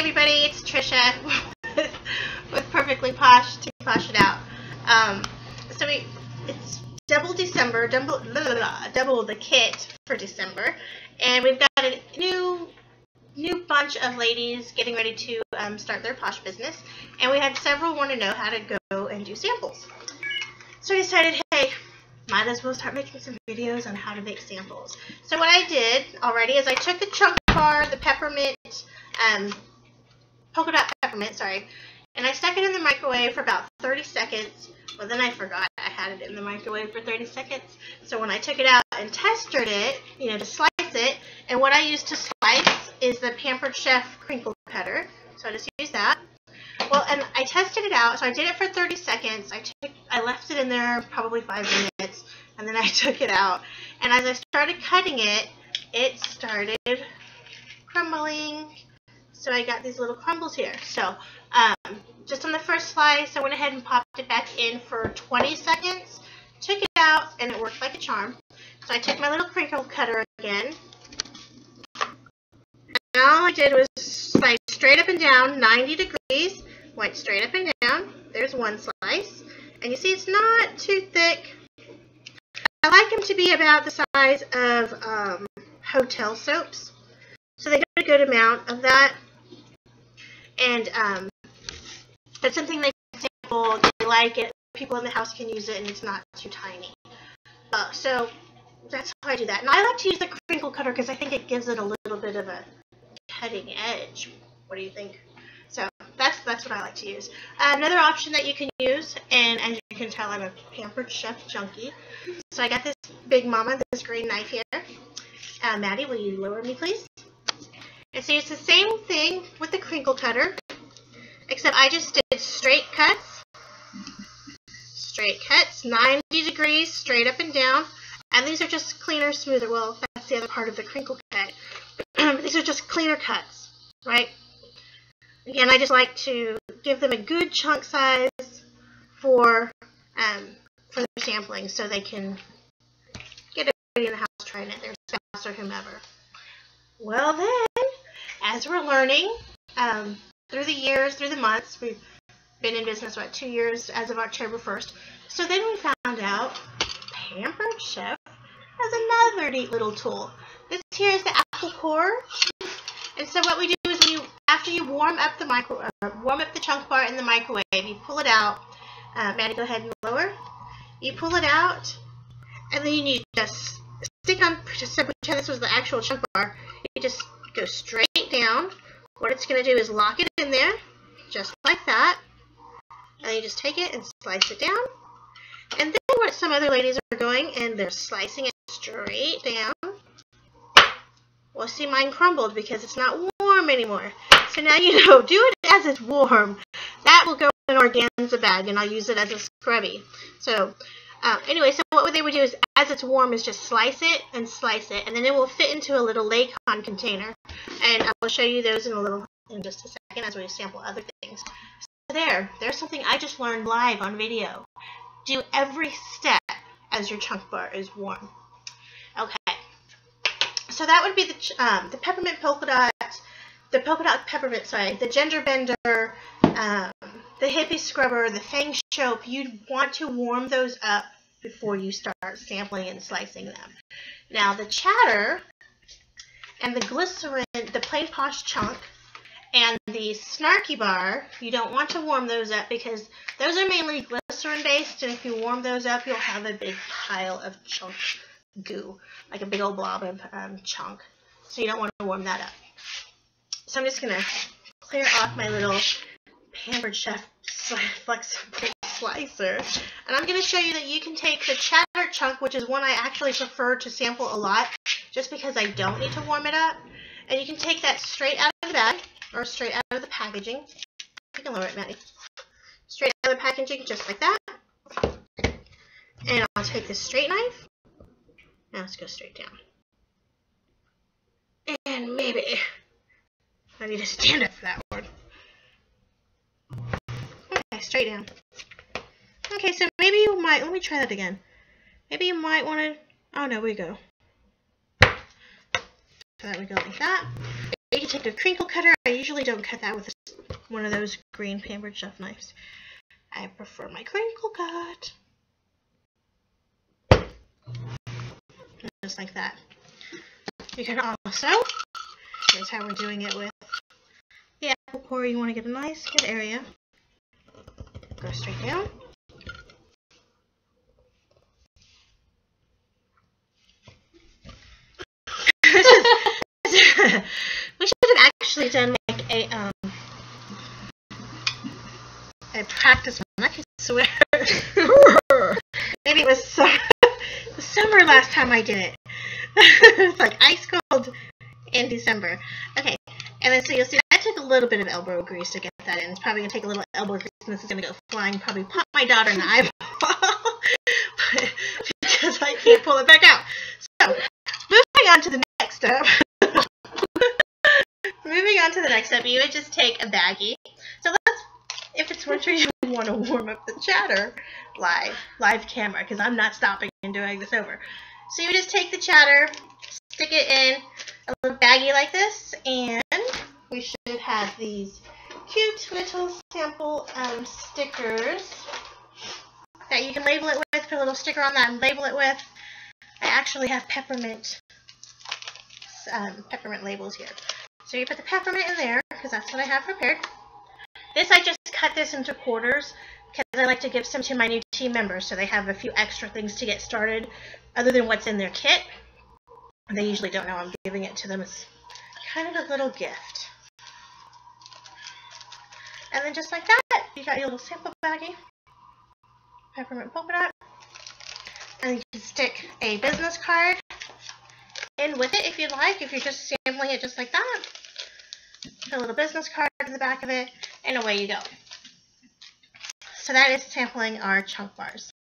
everybody, it's Trisha with Perfectly Posh to Posh It Out. It's double December, double the kit for December, and we've got a new bunch of ladies getting ready to start their posh business, and we had several want to know how to go and do samples. So I decided, hey, might as well start making some videos on how to make samples. So what I did already is I took the chunk bar, the peppermint, polka dot peppermint, and I stuck it in the microwave for about 30 seconds. Well, then I forgot I had it in the microwave for 30 seconds. So when I took it out and tested it, to slice it, and what I used to slice is the Pampered Chef crinkle cutter. So I just used that. Well, and I tested it out, so I did it for 30 seconds. I left it in there probably 5 minutes, and then I took it out. And as I started cutting it, it started crumbling. So I got these little crumbles here. So just on the first slice, I went ahead and popped it back in for 20 seconds, took it out, and it worked like a charm. So I took my little crinkle cutter again, and all I did was slice straight up and down, 90 degrees, went straight up and down. There's one slice, and you see it's not too thick. I like them to be about the size of hotel soaps, so they get a good amount of that. And that's something they can sample. They like it. People in the house can use it, and it's not too tiny. So that's how I do that. And I like to use the crinkle cutter because I think it gives it a little bit of a cutting edge. What do you think? So that's what I like to use. Another option that you can use, and as you can tell, I'm a Pampered Chef junkie. So I got this Big Mama, this green knife here. Maddie, will you lower me, please? And so it's the same thing with the crinkle cutter, except I just did straight cuts, 90 degrees, straight up and down, and these are just cleaner, smoother. Well, that's the other part of the crinkle cut. These are just cleaner cuts, right? Again, I just like to give them a good chunk size for their sampling, so they can get everybody in the house trying it, their spouse or whomever. Well then, as we're learning through the years, through the months, we've been in business, 2 years as of October 1st. So then we found out Pampered Chef has another neat little tool. This here is the apple core. And so what we do is after you warm up the chunk bar in the microwave, you pull it out. Maddie, go ahead and lower. You pull it out, and then you just stick on, pretend this was the actual chunk bar. You just go straight down. What it's going to do is lock it in there, just like that. And then you just take it and slice it down. And then what some other ladies are doing, and they're slicing it straight down. Well, see, mine crumbled because it's not warm anymore. So now do it as it's warm. That will go in an organza bag, and I'll use it as a scrubby. So anyway, so what they would do is, as it's warm, is just slice it, and then it will fit into a little Laycon container. And I will show you those in just a second as we sample other things. So there's something I just learned live on video. Do every step as your chunk bar is warm. Okay. So that would be the peppermint polka dot, the polka dot peppermint, the gender bender, the hippie scrubber, the fang soap. You'd want to warm those up before you start sampling and slicing them. Now the chatter and the glycerin, the plain posh chunk, and the snarky bar, you don't want to warm those up because those are mainly glycerin based, and if you warm those up, you'll have a big pile of chunk goo, like a big old blob of chunk. So you don't want to warm that up. So I'm just going to clear off my little Pampered Chef flexible slicer, and I'm going to show you that you can take the chatter chunk, which is one I actually prefer to sample a lot, just because I don't need to warm it up, and you can take that straight out of the bag, or straight out of the packaging. You can lower it, Maddie. Straight out of the packaging, just like that. And I'll take this straight knife. Now let's go straight down. And maybe I need to stand up for that one. Okay, straight down. Okay, so maybe you might, let me try that again. Maybe you might want to, oh no, we go. So that would go like that. You can take a crinkle cutter. I usually don't cut that with one of those green Pampered Chef knives. I prefer my crinkle cut. Just like that. You can also, here's how we're doing it with the apple core. You want to get a nice good area. Go straight down. We should have actually done like a practice one. I can swear. Maybe it was the summer last time I did it. It's like ice cold in December. Okay, and then so you'll see I took a little bit of elbow grease to get that in. It's probably going to take a little elbow grease and this is going to go flying, probably pop my daughter in the eyeball because I can't pull it back out. So, moving on to the next step. Moving on to the next step, you would just take a baggie. So if it's winter, you want to warm up the chatter live camera, because I'm not stopping and doing this over. So you just take the chatter, stick it in a little baggie like this, and we should have these cute little sample stickers that you can label it with, put a little sticker on that and label it with. I actually have peppermint labels here. So you put the peppermint in there, because that's what I have prepared. This, I just cut this into quarters, because I like to give some to my new team members, so they have a few extra things to get started, other than what's in their kit. They usually don't know I'm giving it to them as kind of a little gift. And then just like that, you got your little sample baggie, peppermint polka dot, and you can stick a business card in with it if you'd like, if you're just sampling it just like that. Put a little business card in the back of it, and away you go. So that is sampling our chunk bars.